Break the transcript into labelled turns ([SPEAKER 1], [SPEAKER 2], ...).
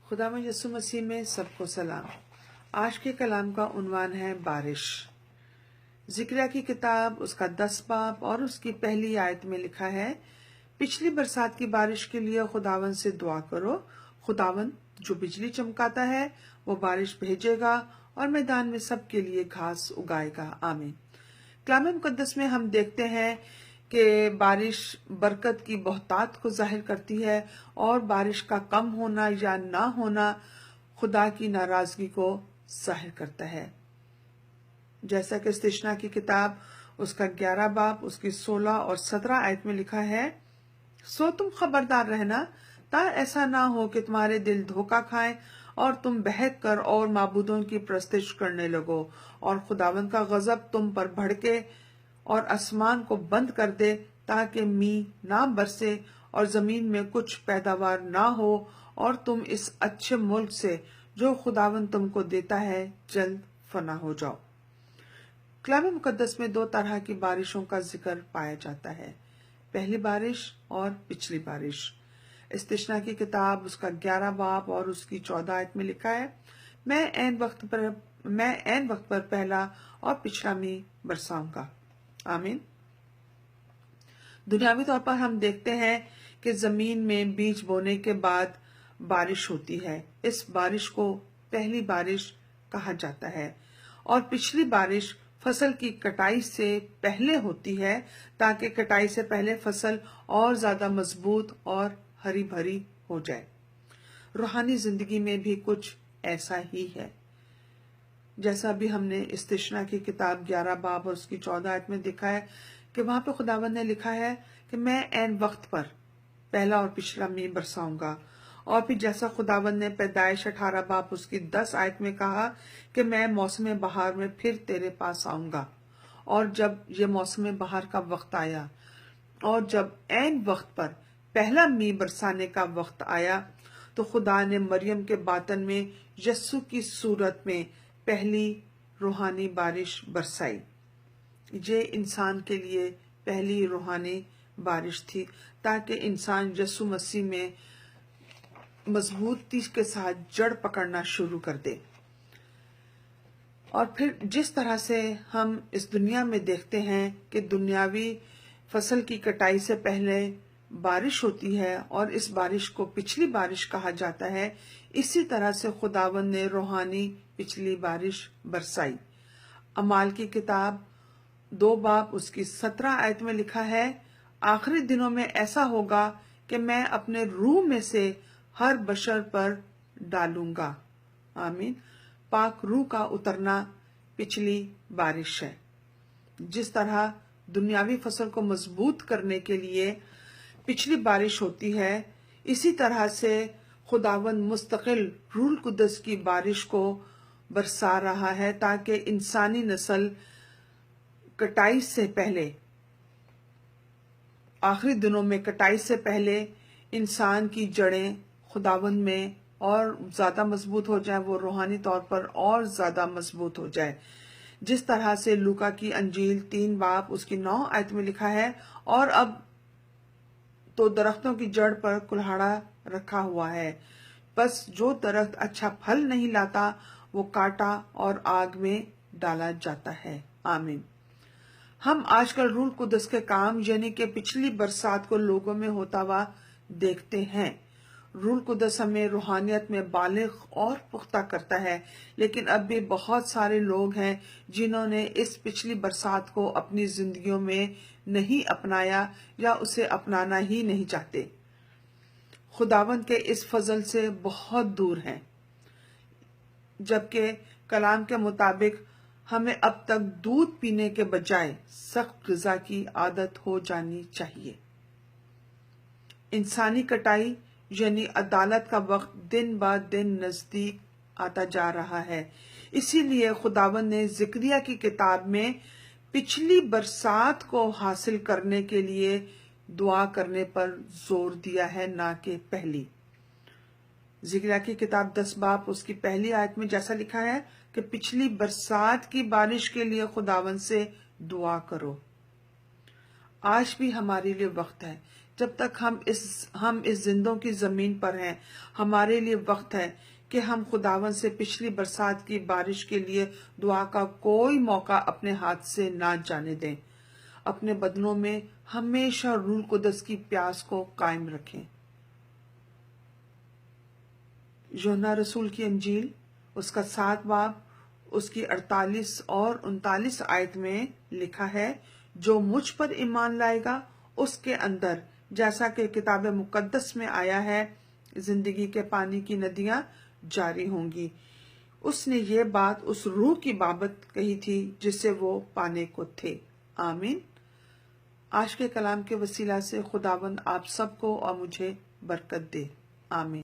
[SPEAKER 1] खुदावंद यीशु मसीह में सबको सलाम। आज के कलाम का उन्वान है बारिश। जिक्रिया की किताब उसका 10 बाब और उसकी पहली आयत में लिखा है, पिछली बरसात की बारिश के लिए खुदावंद से दुआ करो। खुदावंद जो बिजली चमकाता है वो बारिश भेजेगा और मैदान में सबके लिए घास उगाएगा। आमीन। कलाम मुकद्दस में हम देखते हैं कि बारिश बरकत की बहुतात को जाहिर करती है और बारिश का कम होना या ना होना खुदा की नाराजगी को जाहिर करता है। जैसा कि इस्तिशना की किताब उसका 11 बाब उसकी 16 और 17 आयत में लिखा है, सो तुम खबरदार रहना ता ऐसा ना हो कि तुम्हारे दिल धोखा खाएं और तुम बहक कर और माबूदों की प्रस्तिश करने लगो और खुदावंद का गजब तुम पर भड़के और आसमान को बंद कर दे ताकि मींह ना बरसे और जमीन में कुछ पैदावार ना हो और तुम इस अच्छे मुल्क से जो खुदावंद तुमको देता है जल्द फना हो जाओ। कलाम मुकद्दस में 2 तरह की बारिशों का जिक्र पाया जाता है, पहली बारिश और पिछली बारिश। इस्तिशना की किताब उसका 11 बाब और उसकी 14 आयत में लिखा है, मैं ऐन वक्त पर पहला और पिछला मींह बरसाऊंगा। आमीन। दुनियावी तौर पर हम देखते हैं कि जमीन में बीज बोने के बाद बारिश होती है। इस बारिश को पहली बारिश कहा जाता है और पिछली बारिश फसल की कटाई से पहले होती है ताकि कटाई से पहले फसल और ज्यादा मजबूत और हरी भरी हो जाए। रूहानी जिंदगी में भी कुछ ऐसा ही है। जैसा भी हमने इस्तिशना की किताब 11 बाब और उसकी 14 आयत में देखा है कि वहां पे खुदावंद ने लिखा है कि मैं ऐन वक्त पर पहला और पिछला मींह बरसाऊंगा। और फिर जैसा खुदावंद ने पैदाइश 18 बाब उसकी 10 आयत में कहा कि मैं मौसम बहार में फिर तेरे पास आऊंगा। और जब ये मौसम बहार का वक्त आया और जब ऐन वक्त पर पहला मींह बरसाने का वक्त आया तो खुदा ने मरियम के बातन में यस्सु की सूरत में पहली रूहानी बारिश बरसाई। ये इंसान के लिए पहली रूहानी बारिश थी ताकि इंसान यीशु मसीह में मजबूती के साथ जड़ पकड़ना शुरू कर दे। और फिर जिस तरह से हम इस दुनिया में देखते हैं कि दुनियावी फसल की कटाई से पहले बारिश होती है और इस बारिश को पिछली बारिश कहा जाता है, इसी तरह से खुदावंद ने रूहानी पिछली बारिश बरसाई। अमाल की किताब 2 बाब उसकी 17 आयत में लिखा है, आखिरी दिनों में ऐसा होगा कि मैं अपने रूह में से हर बशर पर डालूंगा। आमीन। पाक रूह का उतरना पिछली बारिश है। जिस तरह दुनियावी फसल को मजबूत करने के लिए पिछली बारिश होती है, इसी तरह से खुदावंद मुस्तकिल रूह कुद्दस की बारिश को बरसा रहा है ताकि इंसानी नस्ल कटाई से पहले, आखिरी दिनों में कटाई से पहले इंसान की जड़ें खुदावंद में और ज्यादा मजबूत हो जाए, वो रूहानी तौर पर और ज्यादा मजबूत हो जाए। जिस तरह से लूका की अंजील 3 बाब उसकी 9 आयत में लिखा है, और अब तो दरख्तों की जड़ पर कुल्हाड़ा रखा हुआ है, बस जो दरख्त अच्छा फल नहीं लाता वो काटा और आग में डाला जाता है। आमीन। हम आजकल रूह कुद्दस के काम यानी कि पिछली बरसात को लोगों में होता हुआ देखते हैं। रूह कुद्दस हमें रूहानियत में बालिग और पुख्ता करता है, लेकिन अब भी बहुत सारे लोग हैं जिन्होंने इस पिछली बरसात को अपनी जिंदगियों में नहीं अपनाया या उसे अपनाना ही नहीं चाहते। खुदावंद के इस फजल से बहुत दूर हैं, जबकि कलाम के मुताबिक हमें अब तक दूध पीने के बजाय सख्त ग़िज़ा की आदत हो जानी चाहिए। इंसानी कटाई यानी अदालत का वक्त दिन ब दिन नजदीक आता जा रहा है। इसीलिए खुदावंद ने जिक्रिया की किताब में पिछली बरसात को हासिल करने के लिए दुआ करने पर जोर दिया है, ना कि पहली। जिक्रिया की किताब 10 बाब उसकी पहली आयत में जैसा लिखा है कि पिछली बरसात की बारिश के लिए खुदावंद से दुआ करो। आज भी हमारे लिए वक्त है جب تک ہم اس زندوں کی زمین پر ہیں، ہمارے لیے وقت ہے کہ ہم خداوند سے پچھلی برسات کی بارش کے لیے دعا کا کوئی موقع اپنے ہاتھ سے نہ جانے دیں۔ اپنے بدنوں میں ہمیشہ روح القدس کی پیاس کو قائم رکھیں۔ یوحنا رسول کی انجیل اس کا 7 باب اس کی 48 اور 39 آیت میں لکھا ہے، جو مجھ پر ایمان لائے گا اس کے اندر، جیسا کہ کتاب مقدس میں آیا ہے، زندگی کے پانی کی ندیاں جاری ہوں گی۔ اس نے یہ بات اس روح کی بابت کہی تھی جس سے وہ پانے کو تھے۔ آمین۔ آج کے کلام کے وسیلہ سے خداوند آپ سب کو اور مجھے برکت دے۔ آمین۔